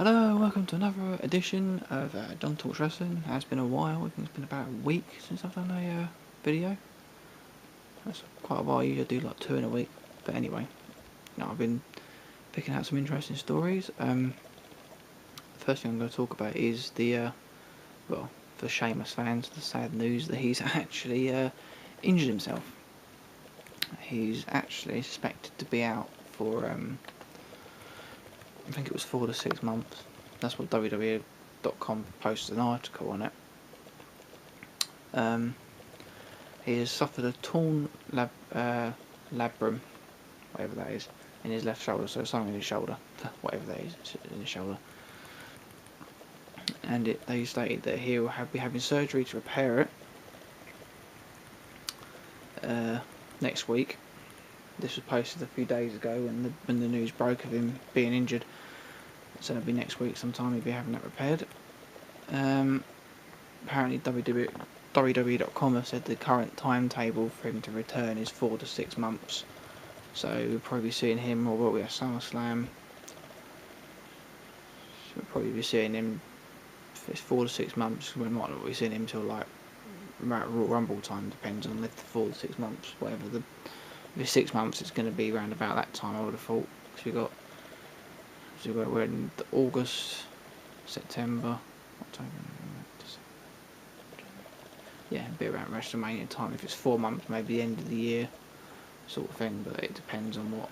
Hello, welcome to another edition of John Talks Wrestling. It's been a while. I think it's been about a week since I've done a video. That's quite a while. I usually do like 2 in a week. But anyway, I've been picking out some interesting stories. The first thing I'm going to talk about is well, for Sheamus fans, the sad news that he's actually injured himself. He's actually suspected to be out for I think it was 4 to 6 months. That's what WWE.com posted an article on it. He has suffered a torn labrum, whatever that is, in his left shoulder, so something in his shoulder, whatever that is, in his shoulder. And they stated that he will be having surgery to repair it next week. This was posted a few days ago when the news broke of him being injured. So it'll be next week sometime he'll be having that repaired. Apparently WWE.com have said the current timetable for him to return is 4 to 6 months. So we'll probably be seeing him, or will we have Summerslam? So we'll probably be seeing him, if it's 4 to 6 months, we might not be seeing him till like Royal Rumble time, depends on if the 4 to 6 months, whatever if it's 6 months, it's going to be around about that time, I would have thought. Because we're in August, September, October, yeah, a bit around WrestleMania time. If it's 4 months, maybe the end of the year, sort of thing. But it depends on what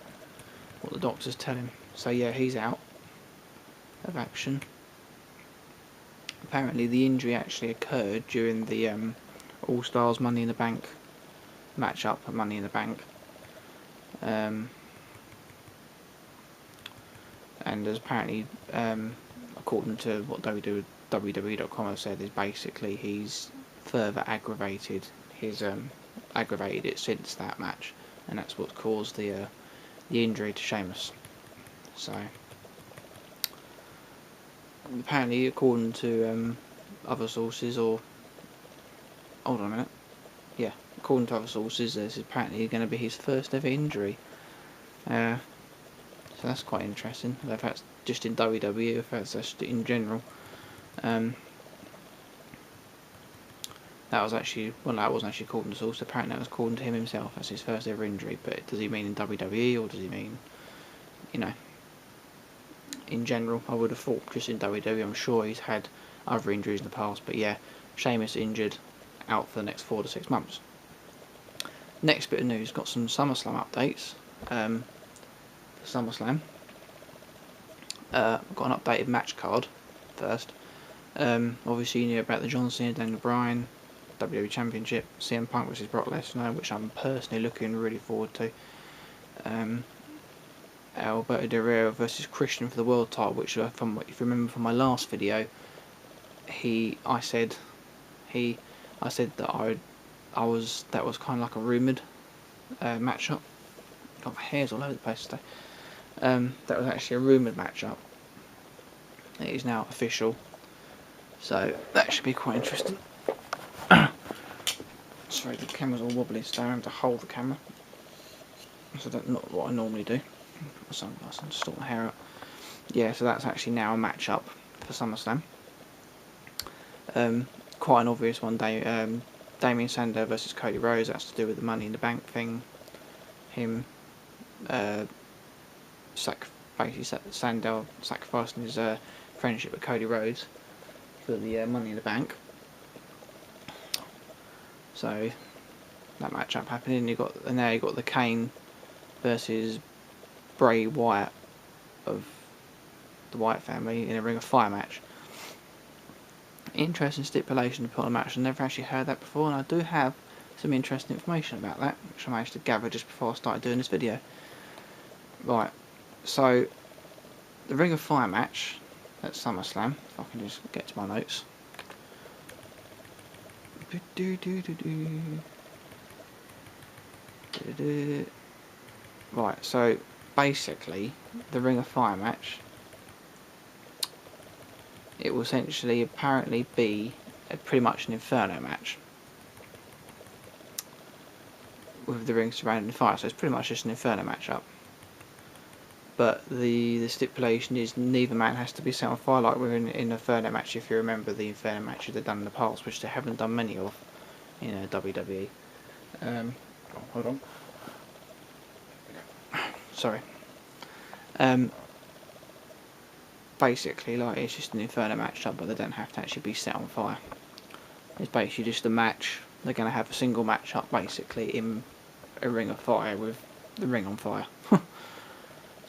the doctors tell him. So yeah, he's out of action. Apparently, the injury actually occurred during the All Stars Money in the Bank match-up at Money in the Bank. And as apparently, according to what WWE.com have said, is basically he's further aggravated it since that match, and that's what's caused the injury to Sheamus. So apparently, according to other sources, hold on a minute, yeah, according to other sources, this is apparently going to be his first ever injury. So that's quite interesting. If that's just in WWE, if that's just in general. That wasn't actually according to source. Apparently that was according to him himself. That's his first ever injury. But does he mean in WWE, or does he mean, in general? I would have thought just in WWE. I'm sure he's had other injuries in the past. But yeah, Sheamus injured, out for the next 4 to 6 months. Next bit of news, got some Summerslam updates. SummerSlam. I've got an updated match card first. Obviously you knew about the John Cena, Daniel Bryan, WWE Championship, CM Punk vs Brock Lesnar, which I'm personally looking really forward to. Alberto Del Rio vs Christian for the world title, which if you remember from my last video, I said that that was kind of like a rumoured matchup. Got my hairs all over the place today. That was actually a rumoured matchup. It is now official, so that should be quite interesting. Sorry, the camera's all wobbly, so I have to hold the camera. So that's not what I normally do. Put my sunglasses on to sort my hair out. Yeah, so that's actually now a matchup for SummerSlam. Quite an obvious one. Damien Sandow versus Cody Rhodes. That's to do with the Money in the Bank thing. Him. Sandow sacrificing his friendship with Cody Rhodes for the Money in the Bank. So that matchup happening. Now you got the Kane versus Bray Wyatt of the Wyatt family in a Ring of Fire match. Interesting stipulation to put on a match. I've never actually heard that before, and I do have some interesting information about that, which I managed to gather just before I started doing this video. Right, so the Ring of Fire match at SummerSlam, if I can just get to my notes. Right, so basically the Ring of Fire match, it will essentially apparently be pretty much an Inferno match with the ring surrounding the fire, so it's pretty much just an Inferno matchup. but the stipulation is neither man has to be set on fire like we're in the Inferno match. If you remember the Inferno matches they've done in the past, which they haven't done many of in WWE. Hold on. Sorry. Basically, like, it's just an Inferno matchup, but they don't have to actually be set on fire. It's basically just a match. They're going to have a single matchup, basically, in a ring of fire with the ring on fire.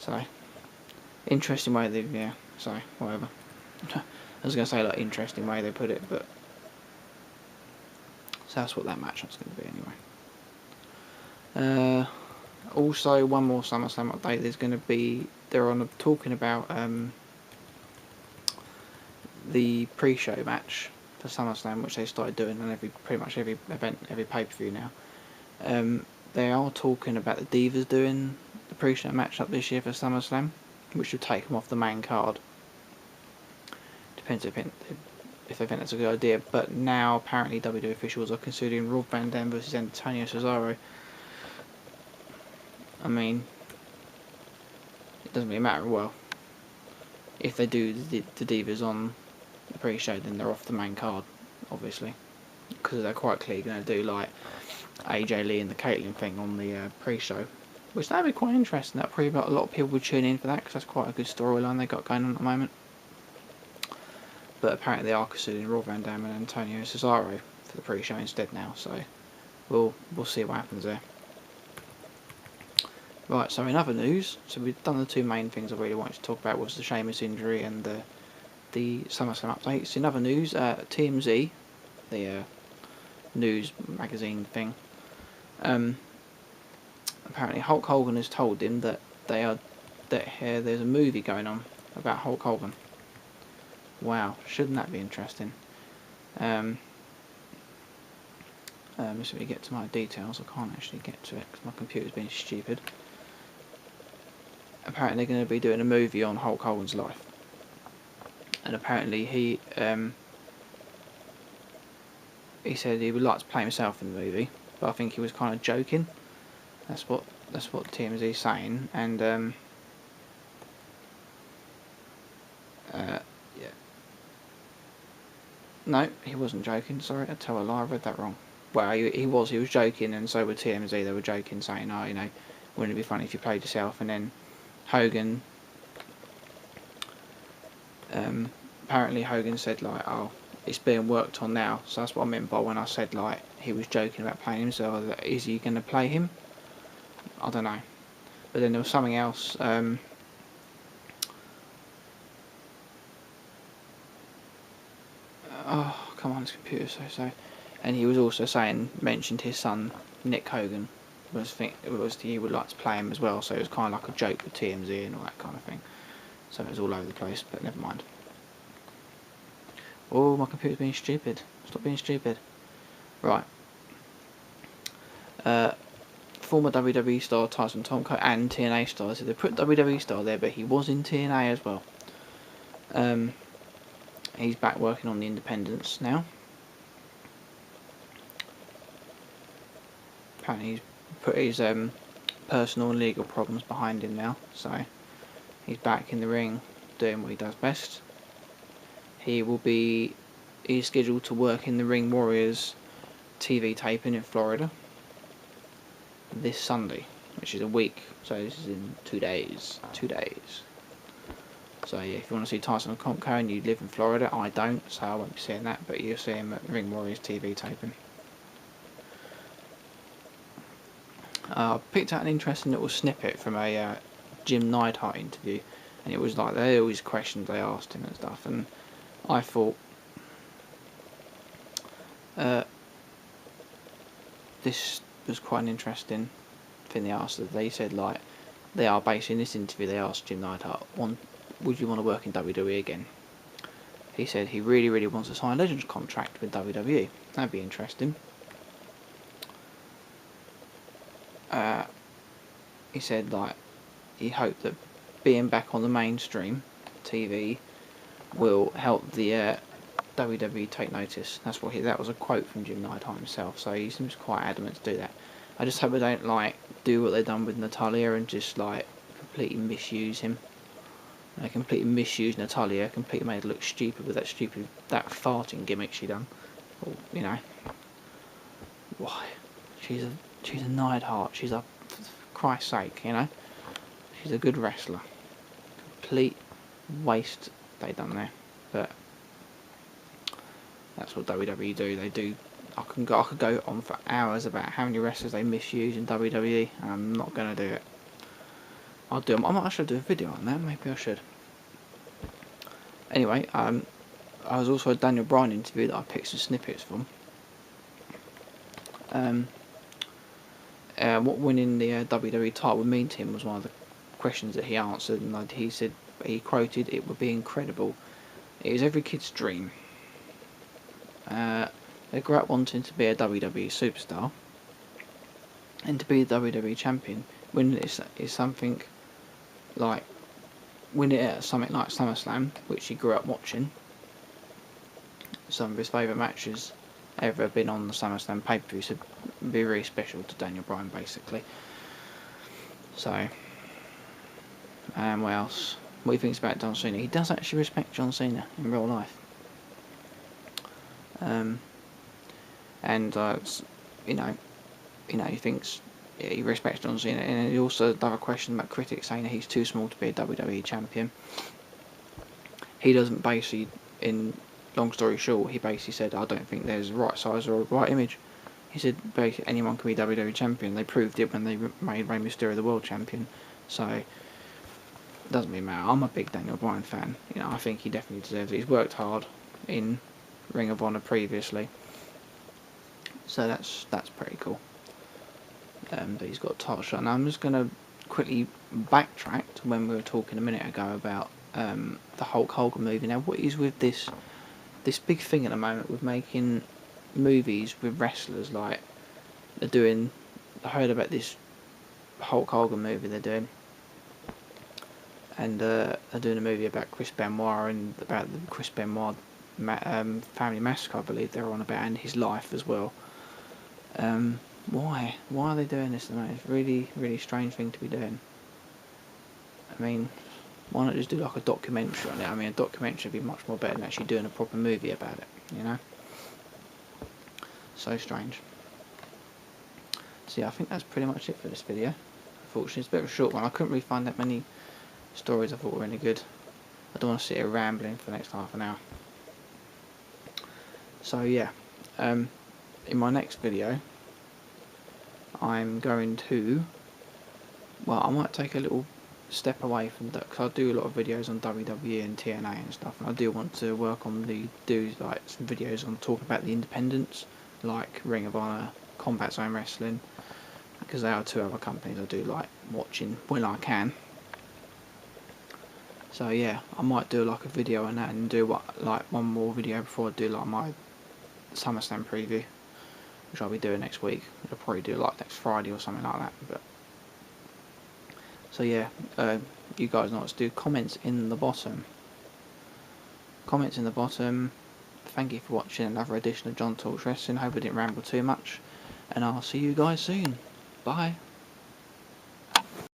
So, interesting way they, yeah, sorry, whatever. I was going to say, like, interesting way they put it, but so that's what that matchup's going to be anyway. Also, one more SummerSlam update. There's going to be, they're on talking about the pre-show match for SummerSlam, which they started doing on pretty much every event, every pay-per-view now. They are talking about the Divas doing the pre-show match up this year for SummerSlam, which would take them off the main card. Depends if they think that's a good idea. But now apparently WWE officials are considering Rob Van Dam versus Antonio Cesaro. I mean, it doesn't really matter. Well, if they do the Divas on the pre-show, then they're off the main card, obviously, because they're quite clearly going to do like AJ Lee and the Caitlyn thing on the pre-show, which that'd be quite interesting. That probably a lot of people would tune in for that, because that's quite a good storyline they got going on at the moment. But apparently they are considering Raw Van Dam and Antonio Cesaro for the pre-show instead now, so we'll see what happens there. Right, so in other news, so we've done the two main things I really wanted to talk about, was the Sheamus injury and the SummerSlam updates. In other news, TMZ, the news magazine thing, apparently Hulk Hogan has told him that there's a movie going on about Hulk Hogan. Wow, shouldn't that be interesting? Let me get to my details. I can't actually get to it because my computer's being stupid. Apparently they're going to be doing a movie on Hulk Hogan's life, and apparently he said he would like to play himself in the movie, but I think he was kind of joking. That's what TMZ is saying, and yeah. No, he wasn't joking. Sorry, I tell a lie. I read that wrong. Well, he was joking, and so were TMZ. They were joking, saying, "Oh, wouldn't it be funny if you played yourself?" And then Hogan, apparently Hogan said like, "Oh, it's being worked on now." So that's what I meant by when I said like he was joking about playing himself. Is he going to play him? I don't know. But then there was something else. Oh, come on, this computer's so. And he was also mentioned his son Nick Hogan he would like to play him as well. So it was kind of like a joke with TMZ and all that kind of thing. So it was all over the place, but never mind. Oh, my computer's being stupid. Stop being stupid. Right. Former WWE star Tyson Tomko and TNA star. So they put WWE star there, but he was in TNA as well. He's back working on the independents now. Apparently he's put his personal and legal problems behind him now, so he's back in the ring doing what he does best. He's scheduled to work in the Ring Warriors TV taping in Florida this Sunday, which is a week, so this is in 2 days. So yeah, if you want to see Tyson Tomko and you live in Florida, I don't, so I won't be seeing that, but you'll see him at Ring Warriors TV taping. I picked out an interesting little snippet from a Jim Neidhart interview, and it was like all these questions they asked him and stuff, and I thought this was quite an interesting thing they asked. They said like they are basically in this interview they asked Jim Neidhart, would you want to work in WWE again? He said he really, really wants to sign a Legends contract with WWE. That'd be interesting. He said like he hoped that being back on the mainstream TV will help the WWE take notice. That was a quote from Jim Neidhart himself, so he seems quite adamant to do that. I just hope they don't like do what they've done with Natalia and just like completely misuse him. They completely misused Natalia, completely made her look stupid with that farting gimmick she done. Or, you know, why? She's a Neidhart. She's a, for Christ's sake, you know. She's a good wrestler. Complete waste they done there, but that's what WWE do. They do. I could go on for hours about how many wrestlers they misuse in WWE, and I'm not gonna do it. I'll do them. I might actually do a video on that. Maybe I should. Anyway, I was also a Daniel Bryan interview that I picked some snippets from. What winning the WWE title would mean to him was one of the questions that he answered, and he said, he quoted, "It would be incredible. It is every kid's dream. They grew up wanting to be a WWE superstar, and to be a WWE champion. Winning it is something like winning it at something like Summerslam, which he grew up watching. Some of his favourite matches ever been on the Summerslam pay-per-view, so it'd be very special to Daniel Bryan, basically. So, what else? What do you think about John Cena? He does actually respect John Cena in real life. You know, he thinks he respects John Cena, and he also does a question about critics saying that he's too small to be a WWE champion. He doesn't basically, in long story short, he basically said, I don't think there's a right size or a right image. He said basically anyone can be WWE champion. They proved it when they made Rey Mysterio the world champion. So it doesn't really matter. I'm a big Daniel Bryan fan. You know, I think he definitely deserves it. He's worked hard in Ring of Honor previously, so that's pretty cool. But he's got a title shot. Now I'm just gonna quickly backtrack to when we were talking a minute ago about the Hulk Hogan movie. Now, what is with this big thing at the moment with making movies with wrestlers? Like they're doing, I heard about this Hulk Hogan movie they're doing, and they're doing a movie about Chris Benoit and about the Chris Benoit family massacre, I believe they're on about, and his life as well. Why are they doing this? It's really, really strange thing to be doing. I mean, why not just do like a documentary on it? I mean, a documentary would be much more better than actually doing a proper movie about it, you know? So strange. So yeah, I think that's pretty much it for this video. Unfortunately, it's a bit of a short one. I couldn't really find that many stories I thought were any good. I don't want to sit here rambling for the next half an hour. So yeah, in my next video, I'm going to, well, I might take a little step away from that, because I do a lot of videos on WWE and TNA and stuff, and I do want to work on do like some videos on talking about the independents, like Ring of Honor, Combat Zone Wrestling, because they are two other companies I do like watching when I can. So yeah, I might do like a video on that, and do one more video before I do like my SummerSlam preview, which I'll be doing next week. I'll probably do like next Friday or something like that. But so yeah, you guys know what to do. Comments in the bottom. Thank you for watching another edition of John Talks Wrestling. Hope I didn't ramble too much, and I'll see you guys soon. Bye.